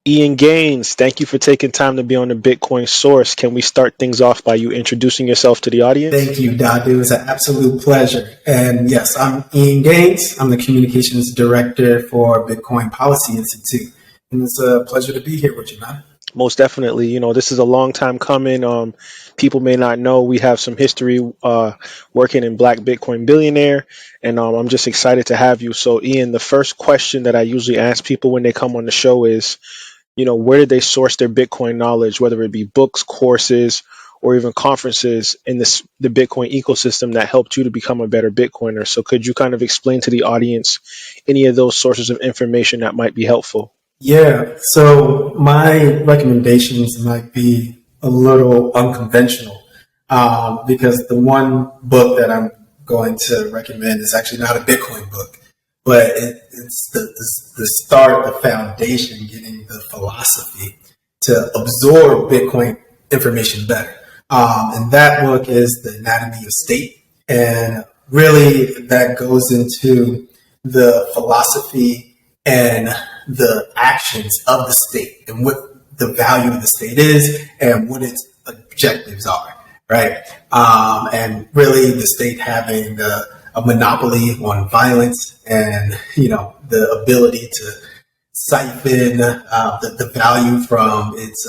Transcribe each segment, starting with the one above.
Ian Gaines, thank you for taking time to be on the Bitcoin Source. Can we start things off by you introducing yourself to the audience? Thank you, Dadu. It's an absolute pleasure. And yes, I'm Ian Gaines. I'm the communications director for Bitcoin Policy Institute. And it's a pleasure to be here with you, man. Most definitely. This is a long time coming. People may not know we have some history working in Black Bitcoin Billionaire, and I'm just excited to have you. So, Ian, the first question that I usually ask people when they come on the show is, where did they source their Bitcoin knowledge, whether it be books, courses, or even conferences in the Bitcoin ecosystem that helped you to become a better Bitcoiner? So, could you kind of explain to the audience any of those sources of information that might be helpful? Yeah, so my recommendations might be a little unconventional because the one book that I'm going to recommend is actually not a Bitcoin book, but it's the start, the foundation, getting the philosophy to absorb Bitcoin information better. And that book is The Anatomy of State. And really, that goes into the philosophy and the actions of the state and what the value of the state is and what its objectives are, right? And really, the state having a monopoly on violence and the ability to siphon the value from its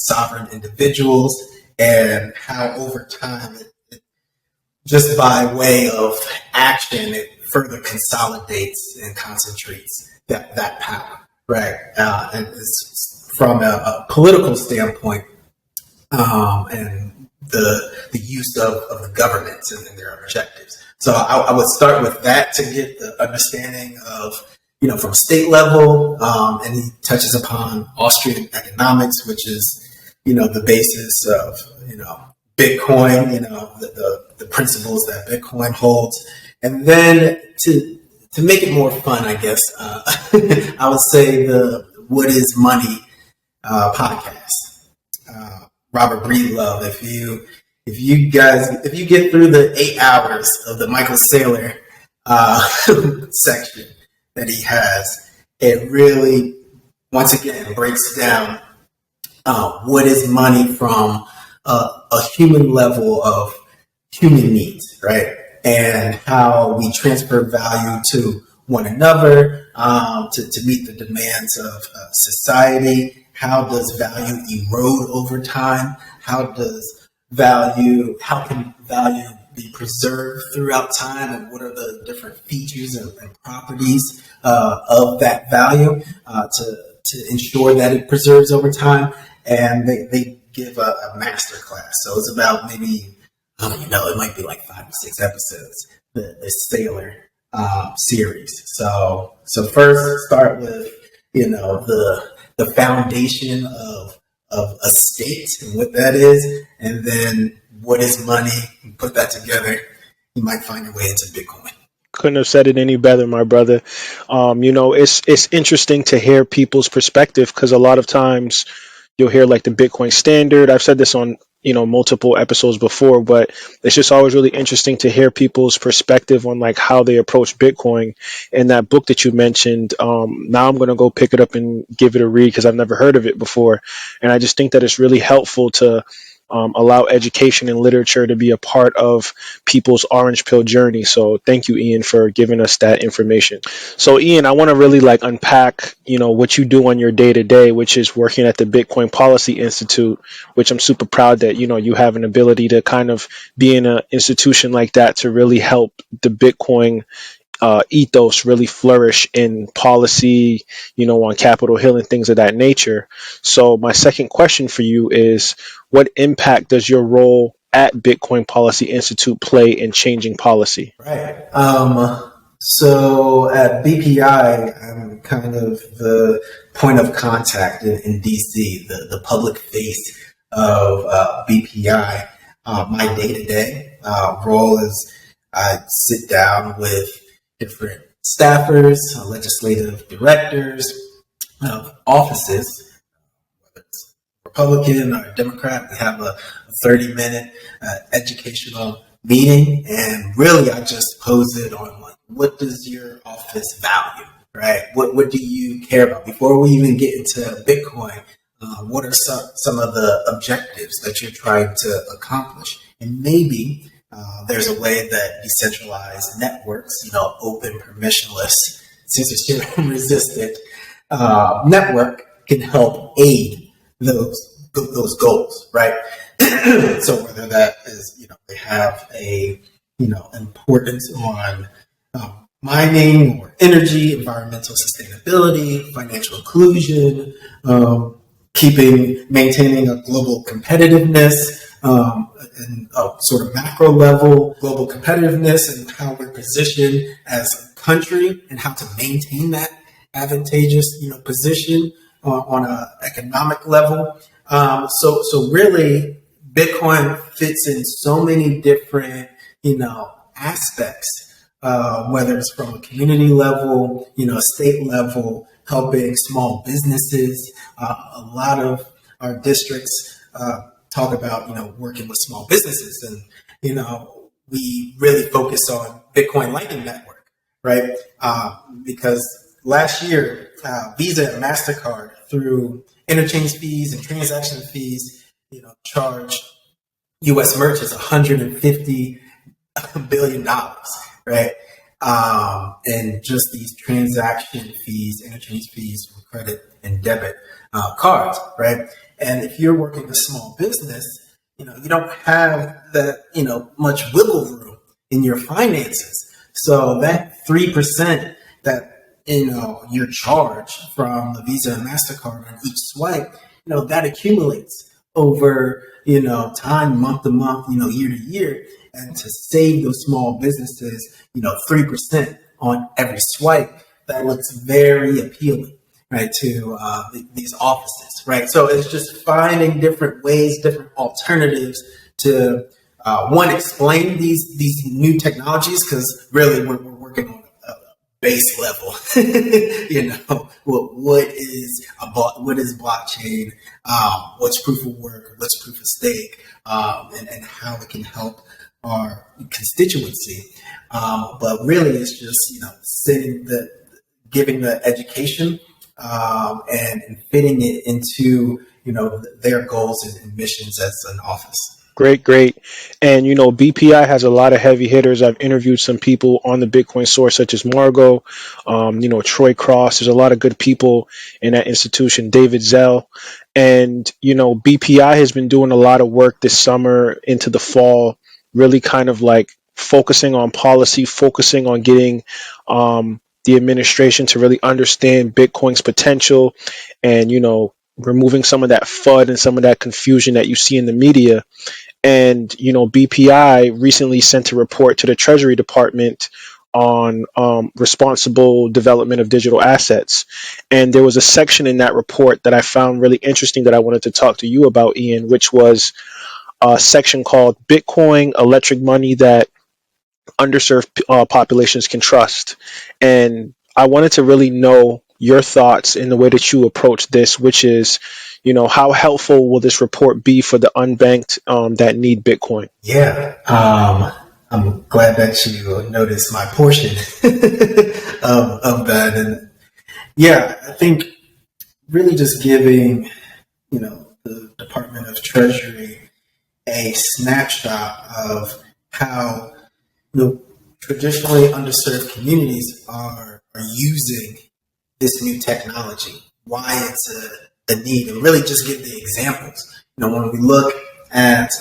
sovereign individuals, and how over time, just by way of action, it further consolidates and concentrates that power, right? And it's from a political standpoint, and the use of the governments and their objectives. So I would start with that to get the understanding of, from state level, and he touches upon Austrian economics, which is, the basis of, Bitcoin, the principles that Bitcoin holds. And then to make it more fun, I guess, I would say the What is Money podcast. Robert Breedlove, if you get through the 8 hours of the Michael Saylor section that he has, it really, once again, breaks down what is money from a human level of human needs, right? And how we transfer value to one another to meet the demands of society. How does value erode over time? How can value be preserved throughout time? And what are the different features and properties of that value to ensure that it preserves over time? And they give a master class. So it's about maybe, it might be like 5 or 6 episodes, the Sailor series. So first start with, the foundation of a state and what that is, and then what is money. You put that together, you might find your way into Bitcoin. Couldn't have said it any better, my brother. It's interesting to hear people's perspective because a lot of times you'll hear like the Bitcoin standard. I've said this on multiple episodes before, but it's just always really interesting to hear people's perspective on like how they approach Bitcoin. And that book that you mentioned, now I'm going to go pick it up and give it a read because I've never heard of it before. And I just think that it's really helpful to allow education and literature to be a part of people's orange pill journey. So thank you, Ian, for giving us that information. So Ian, I want to really like unpack, what you do on your day to day, which is working at the Bitcoin Policy Institute, which I'm super proud that, you have an ability to kind of be in an institution like that to really help the Bitcoin ethos really flourish in policy, on Capitol Hill and things of that nature. So my second question for you is, what impact does your role at Bitcoin Policy Institute play in changing policy? Right. So at BPI, I'm kind of the point of contact in DC, the public face of BPI. My day-to-day role is I sit down with different staffers, legislative directors of offices, whether it's Republican or Democrat. We have a 30-minute educational meeting, and really I just pose it on like, what does your office value, right? What do you care about? Before we even get into Bitcoin, what are some of the objectives that you're trying to accomplish? And maybe there's a way that decentralized networks, open, permissionless, censorship resistant network can help aid those goals, right? So whether that is, they have a, importance on mining or energy, environmental sustainability, financial inclusion, maintaining a global competitiveness, and sort of macro level global competitiveness and how we're positioned as a country and how to maintain that advantageous, position on an economic level. So really, Bitcoin fits in so many different, aspects, whether it's from a community level, state level, helping small businesses. A lot of our districts talk about, working with small businesses, and we really focus on Bitcoin Lightning Network, right? Because last year, Visa and MasterCard, through interchange fees and transaction fees, charged U.S. merchants $150 billion, right? And just these transaction fees, interchange fees for credit and debit cards, right? And if you're working a small business, you don't have that, much wiggle room in your finances. So that 3% that, you're charged from the Visa and MasterCard on each swipe, that accumulates over, time, month to month, year to year. And to save those small businesses, 3% on every swipe, that looks very appealing, right, to these offices, right? So it's just finding different ways, different alternatives to, one, explain these new technologies, because really we're working on a base level. What is blockchain? What's proof of work? What's proof of stake? And how it can help our constituency. But really, it's just giving the education and fitting it into their goals and missions as an office. Great, great. And, BPI has a lot of heavy hitters. I've interviewed some people on the Bitcoin source, such as Margot, Troy Cross. There's a lot of good people in that institution, David Zell. And, BPI has been doing a lot of work this summer into the fall, really kind of like focusing on policy, focusing on getting the administration to really understand Bitcoin's potential and, removing some of that FUD and some of that confusion that you see in the media. And, BPI recently sent a report to the Treasury Department on responsible development of digital assets. And there was a section in that report that I found really interesting that I wanted to talk to you about, Ian, which was a section called Bitcoin Electric Money That Underserved Populations Can Trust. And I wanted to really know your thoughts in the way that you approach this, which is, how helpful will this report be for the unbanked that need Bitcoin? Yeah, I'm glad that you noticed my portion of that. And yeah, I think really just giving, the Department of Treasury a snapshot of how traditionally underserved communities are using this new technology, why it's a need, and really just give the examples. When we look at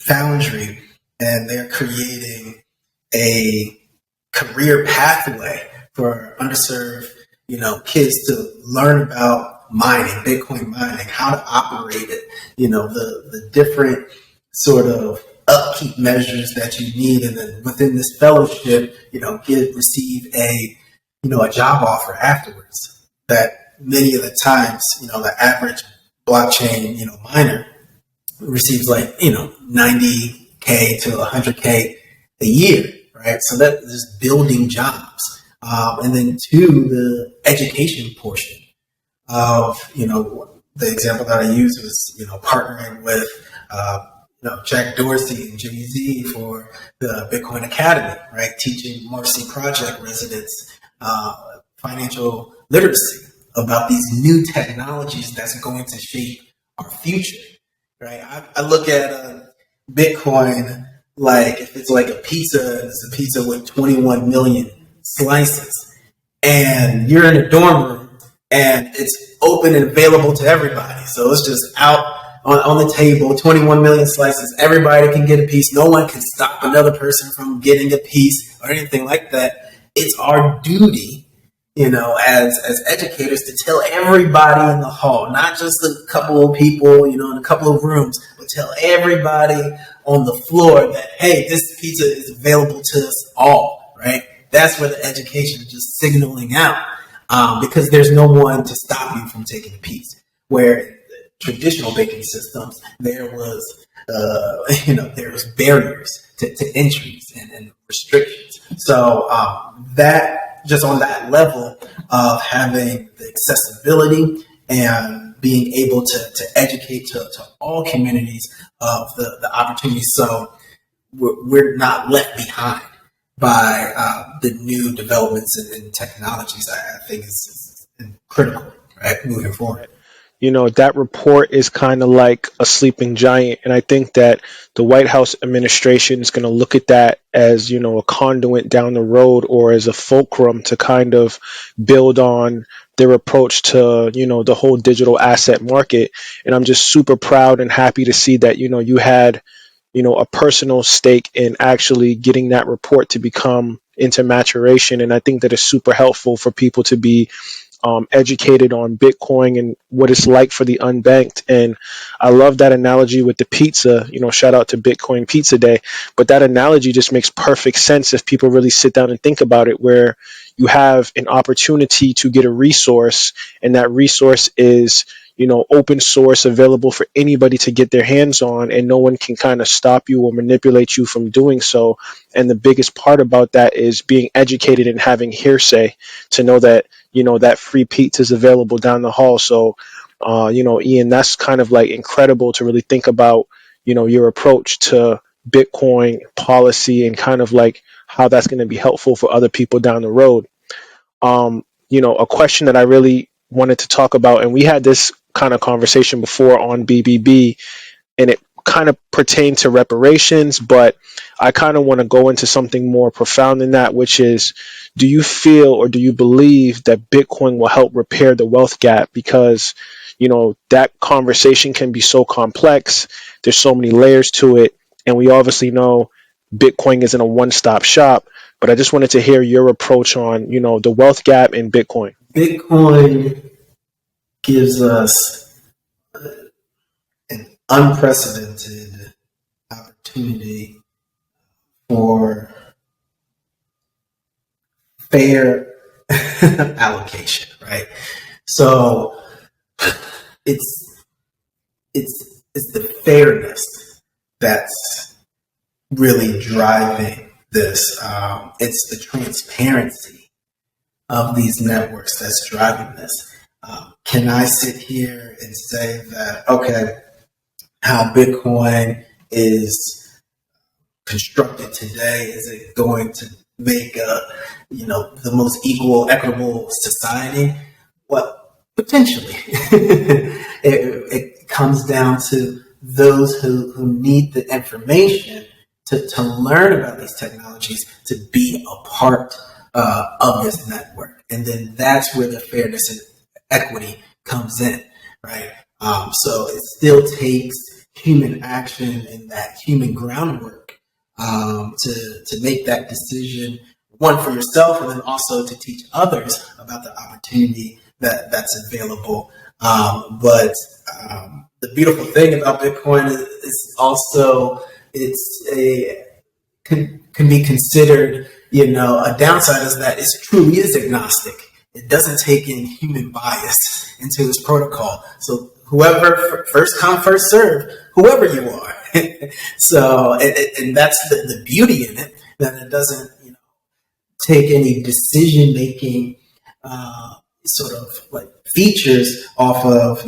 Foundry, and they're creating a career pathway for underserved kids to learn about mining, Bitcoin mining, how to operate it, the different sort of upkeep measures that you need, and then within this fellowship, receive a job offer afterwards. That many of the times, the average blockchain miner receives like 90K to 100K a year, right? So that is building jobs, and then two, the education portion of the example that I used was partnering with Jack Dorsey and Jay-Z for the Bitcoin Academy, right? Teaching Marcy Project residents financial literacy about these new technologies that's going to shape our future, right? I look at Bitcoin like if it's like a pizza, it's a pizza with 21 million slices, and you're in a dorm room and it's open and available to everybody. So it's just out on the table, 21 million slices. Everybody can get a piece. No one can stop another person from getting a piece or anything like that. It's our duty, as educators to tell everybody in the hall, not just a couple of people, in a couple of rooms, but tell everybody on the floor that, hey, this pizza is available to us all, right? That's where the education is just signaling out, because there's no one to stop you from taking a piece. Where traditional banking systems, there was, there was barriers to entries and restrictions. So that just on that level of having the accessibility and being able to educate to all communities of the opportunities, so we're not left behind by the new developments and technologies. I think is critical, right, moving forward. That report is kind of like a sleeping giant. And I think that the White House administration is going to look at that as, a conduit down the road or as a fulcrum to kind of build on their approach to, the whole digital asset market. And I'm just super proud and happy to see that, you had, a personal stake in actually getting that report to become into maturation. And I think that is super helpful for people to be educated on Bitcoin and what it's like for the unbanked. And I love that analogy with the pizza, shout out to Bitcoin Pizza Day. But that analogy just makes perfect sense if people really sit down and think about it, where you have an opportunity to get a resource, and that resource is open source, available for anybody to get their hands on, and no one can kind of stop you or manipulate you from doing so. And the biggest part about that is being educated and having hearsay to know that that free pizza is available down the hall. So Ian, that's kind of like incredible to really think about your approach to Bitcoin policy and kind of like how that's going to be helpful for other people down the road. A question that I really wanted to talk about, and we had this kind of conversation before on BBB, and it kind of pertained to reparations, but I kind of want to go into something more profound than that, which is, do you feel or do you believe that Bitcoin will help repair the wealth gap? Because, that conversation can be so complex. There's so many layers to it. And we obviously know Bitcoin isn't a one-stop shop, but I just wanted to hear your approach on, the wealth gap in Bitcoin. Bitcoin gives us an unprecedented opportunity for fair allocation, right? So it's the fairness that's really driving this. It's the transparency of these networks that's driving this. Can I sit here and say that, okay, how Bitcoin is constructed today, is it going to make the most equal, equitable society? Well, potentially. it comes down to those who need the information to learn about these technologies, to be a part of this network. And then that's where the fairness and equity comes in, right? So it still takes human action and that human groundwork to make that decision, one for yourself, and then also to teach others about the opportunity that's available. But the beautiful thing about Bitcoin is also can be considered, a downside is that it truly is agnostic. It doesn't take in human bias into this protocol. So whoever, first come, first serve, whoever you are. So, and that's the beauty in it, that it doesn't, take any decision making sort of like features off of,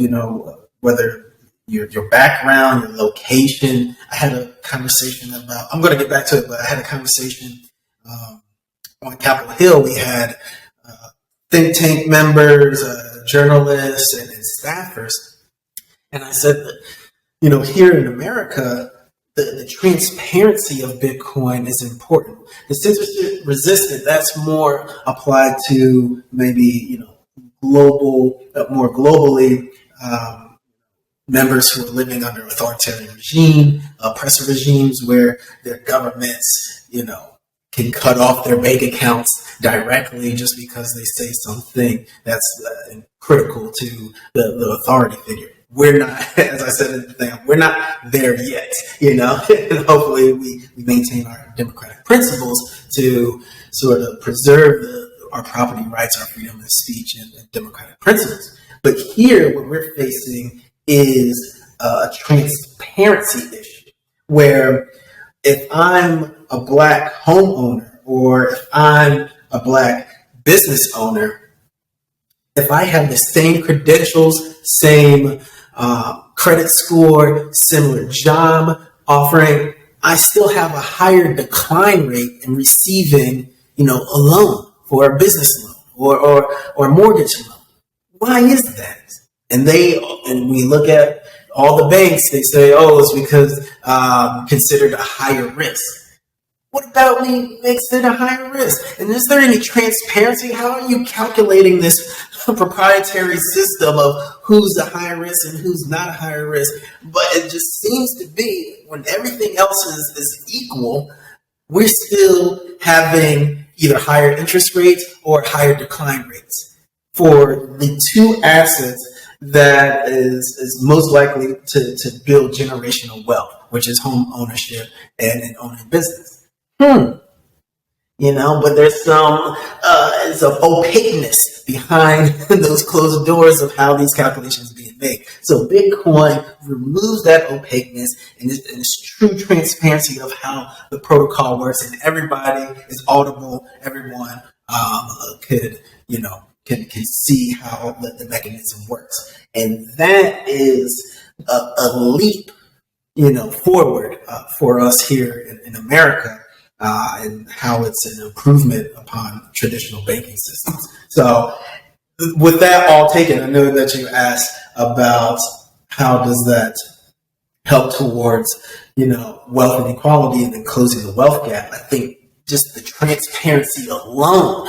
whether your background, your location. I had a conversation about, I'm going to get back to it, but I had a conversation on Capitol Hill. We had think tank members, journalists, and staffers. And I said that, here in America, the transparency of Bitcoin is important. The censorship resistant, that's more applied to maybe, more globally, members who are living under authoritarian regime, oppressive regimes where their governments, can cut off their bank accounts directly just because they say something that's critical to the authority figure. We're not, as I said in the thing, we're not there yet, and hopefully we maintain our democratic principles to sort of preserve our property rights, our freedom of speech, and democratic principles. But here, what we're facing is a transparency issue where if I'm a Black homeowner or if I'm a Black business owner, if I have the same credentials, same credit score, similar job offering, I still have a higher decline rate in receiving, a loan for a business loan or a mortgage loan. Why is that? And we look at all the banks, they say, it's because considered a higher risk. What about me makes it a higher risk? And is there any transparency? How are you calculating this proprietary system of who's a high risk and who's not a higher risk? But it just seems to be when everything else is equal, we're still having either higher interest rates or higher decline rates for the two assets that is most likely to build generational wealth, which is home ownership and owning business. But there's some opaqueness behind those closed doors of how these calculations are being made. So Bitcoin removes that opaqueness and it's true transparency of how the protocol works, and everybody is audible. Everyone can see how the mechanism works, and that is a leap, forward for us here in America. And how it's an improvement upon traditional banking systems. So with that all taken, I know that you asked about how does that help towards, wealth inequality and then closing the wealth gap. I think just the transparency alone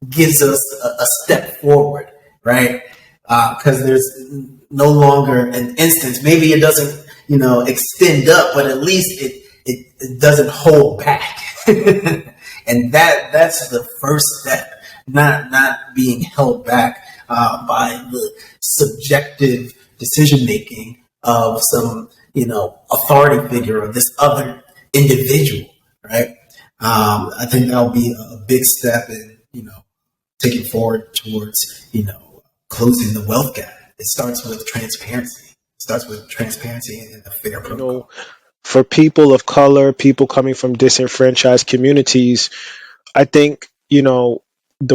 gives us a step forward, right? Because there's no longer an instance. Maybe it doesn't, extend up, but at least it doesn't hold back. And that's the first step, not being held back by the subjective decision making of some, authority figure or this other individual, right? I think that'll be a big step in, taking forward towards, closing the wealth gap. It starts with transparency. And a fair protocol. For people of color, people coming from disenfranchised communities, I think, the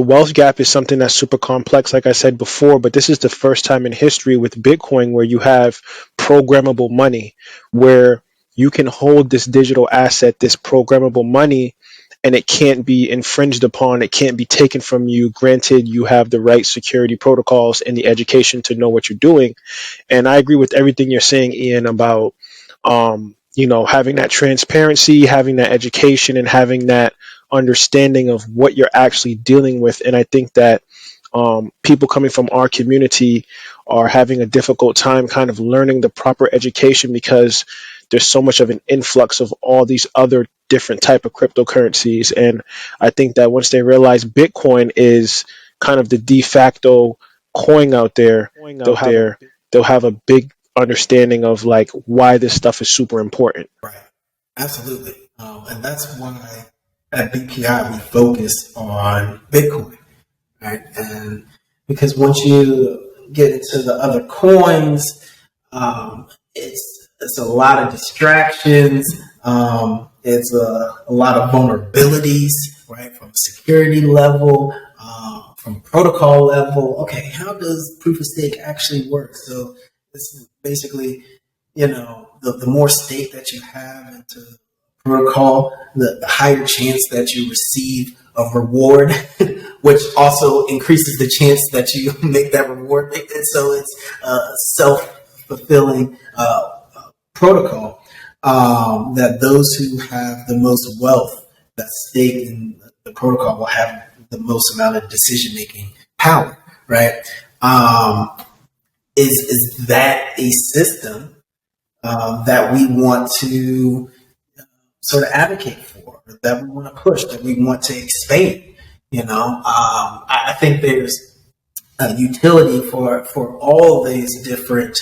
wealth gap is something that's super complex, like I said before, but this is the first time in history with Bitcoin where you have programmable money, where you can hold this digital asset, this programmable money, and it can't be infringed upon. It can't be taken from you. Granted, you have the right security protocols and the education to know what you're doing. And I agree with everything you're saying, Ian, about having that transparency, having that education, and having that understanding of what you're actually dealing with. And I think that people coming from our community are having a difficult time kind of learning the proper education because there's so much of an influx of all these other different type of cryptocurrencies. And I think that once they realize Bitcoin is kind of the de facto coin out there, they'll have a big understanding of like why this stuff is super important. Right. Absolutely. And that's why at BPI we focus on Bitcoin, right? And because once you get into the other coins, it's a lot of distractions. It's a lot of vulnerabilities, right? From security level, from protocol level. Okay, how does proof of stake actually work? So it's basically, the more stake that you have into protocol, the higher chance that you receive a reward, which also increases the chance that you make that reward. And so it's a self-fulfilling protocol, that those who have the most wealth that's staked in the protocol will have the most amount of decision-making power, right? Is that a system that we want to sort of advocate for, that we want to push, that we want to expand? I think there's a utility for all these different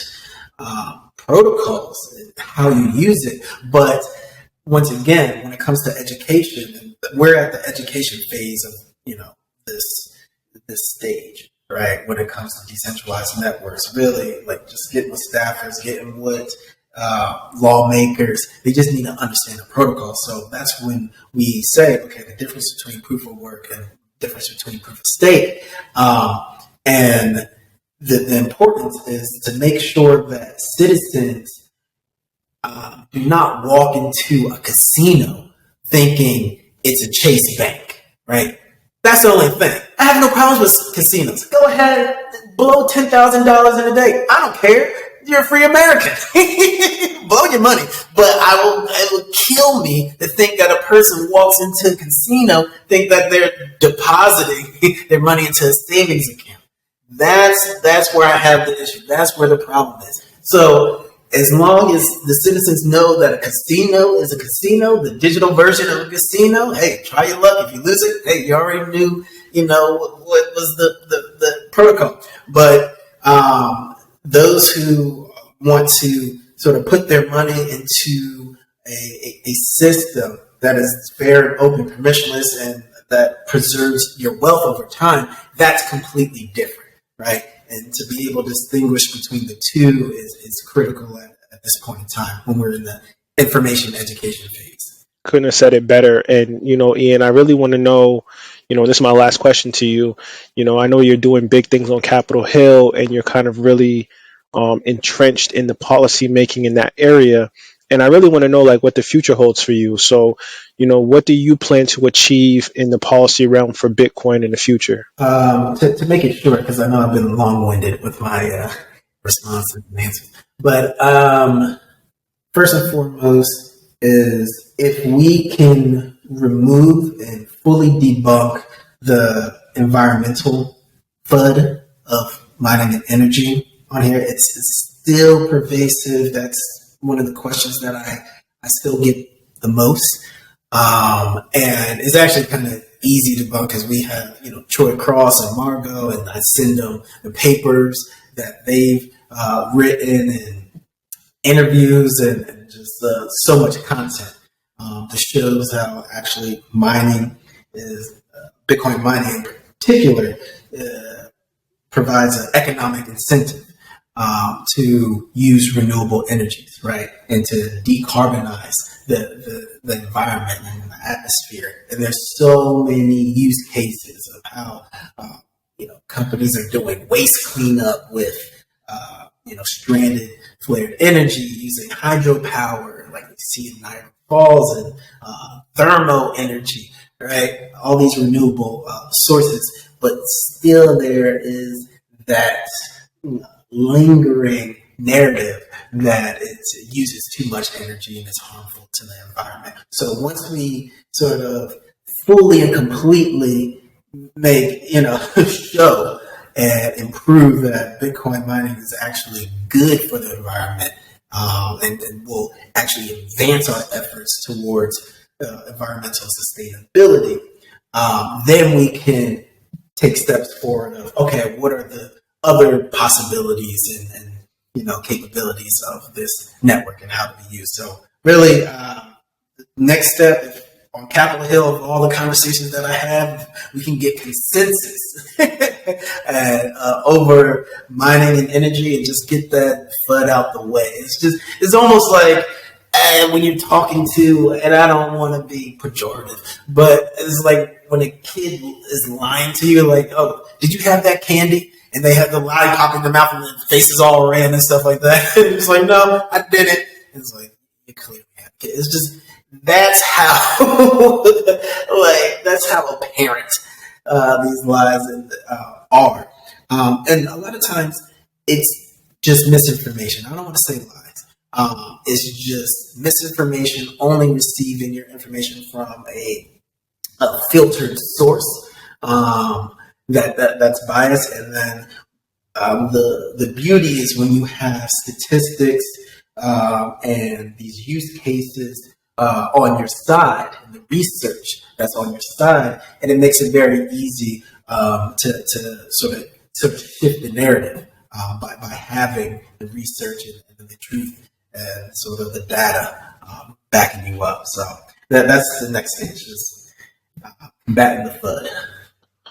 protocols, how you use it. But once again, when it comes to education, we're at the education phase of this stage, right? When it comes to decentralized networks, really, like, just getting with staffers, getting with lawmakers, they just need to understand the protocol. So that's when we say, okay, the difference between proof of work and difference between proof of stake, and the importance is to make sure that citizens do not walk into a casino thinking it's a Chase Bank, right? That's the only thing. I have no problems with casinos. Go ahead, blow $10,000 in a day. I don't care. You're a free American. Blow your money. But it will kill me to think that a person walks into a casino, think that they're depositing their money into a savings account. That's where I have the issue. That's where the problem is. So as long as the citizens know that a casino is a casino, the digital version of a casino, hey, try your luck. If you lose it, hey, you already knew, what was the protocol. But those who want to sort of put their money into a system that is fair and open, permissionless, and that preserves your wealth over time, that's completely different, right? And to be able to distinguish between the two is critical at this point in time when we're in the information education phase. Couldn't have said it better. And, Ian, I really want to know, this is my last question to you. I know you're doing big things on Capitol Hill and you're kind of really entrenched in the policy making in that area. And I really want to know, like, what the future holds for you. So, what do you plan to achieve in the policy realm for Bitcoin in the future? To make it short, because I know I've been long-winded with my responses and answers. But first and foremost is, if we can remove and fully debunk the environmental FUD of mining and energy on here, it's still pervasive. That's one of the questions that I still get the most. And it's actually kind of easy to debunk because we have, Troy Cross and Margot, and I send them the papers that they've written and interviews and just so much content that shows how actually mining is, Bitcoin mining in particular, provides an economic incentive to use renewable energies, right? And to decarbonize the environment and the atmosphere. And there's so many use cases of how, companies are doing waste cleanup with, stranded flared energy, using hydropower, like we see in Niagara Falls, and thermo energy, right? All these renewable sources, but still there is that lingering narrative that it uses too much energy and it's harmful to the environment. So once we sort of fully and completely make, show and improve that Bitcoin mining is actually good for the environment, and will actually advance our efforts towards environmental sustainability, then we can take steps forward of, okay, what are the other possibilities and capabilities of this network and how to be used. So really, next step on Capitol Hill, of all the conversations that I have, we can get consensus and, over mining and energy, and just get that FUD out the way. It's almost like when you're talking to, and I don't want to be pejorative, but it's like when a kid is lying to you, like, oh, did you have that candy? And they have the lollipop in their mouth and their faces all red and stuff like that. It's like, no, I didn't. It's like, you clearly have it. It's just, That's how like that's how apparent these lies are. And a lot of times it's just misinformation. I don't want to say lies. It's just misinformation, only receiving your information from a filtered source that's biased. And then the beauty is when you have statistics and these use cases on your side, and the research that's on your side, and it makes it very easy to sort of shift the narrative by having the research and the truth and sort of the data backing you up. So that's the next stage, is combating the FUD.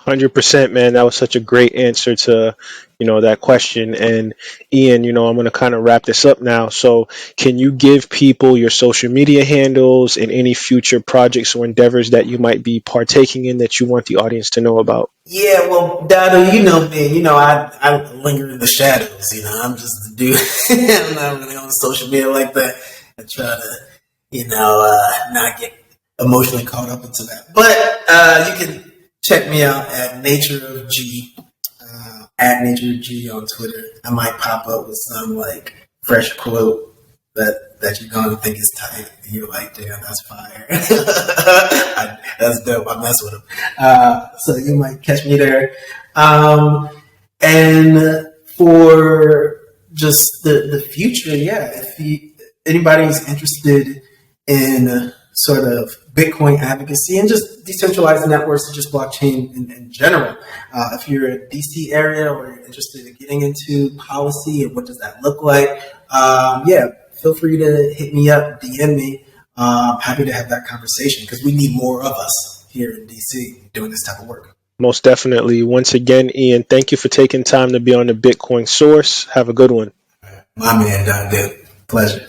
100%, man. That was such a great answer to, that question. And Ian, I'm going to kind of wrap this up now. So can you give people your social media handles and any future projects or endeavors that you might be partaking in that you want the audience to know about? Yeah, well, Dado, you know me. I linger in the shadows. I'm just a dude. I'm not really on social media like that. I try to, not get emotionally caught up into that. But you can check me out at Nature of G, at Nature of G on Twitter. I might pop up with some like fresh quote that you're gonna think is tight. And you're like, damn, that's fire. That's dope. I mess with them. So you might catch me there. And for just the future, yeah, if anybody's interested in sort of Bitcoin advocacy and just decentralized networks and just blockchain in general. If you're a DC area or you're interested in getting into policy and what does that look like, yeah, feel free to hit me up, DM me. I'm happy to have that conversation because we need more of us here in DC doing this type of work. Most definitely. Once again, Ian, thank you for taking time to be on the Bitcoin Source. Have a good one. My man, Don Dip. Pleasure.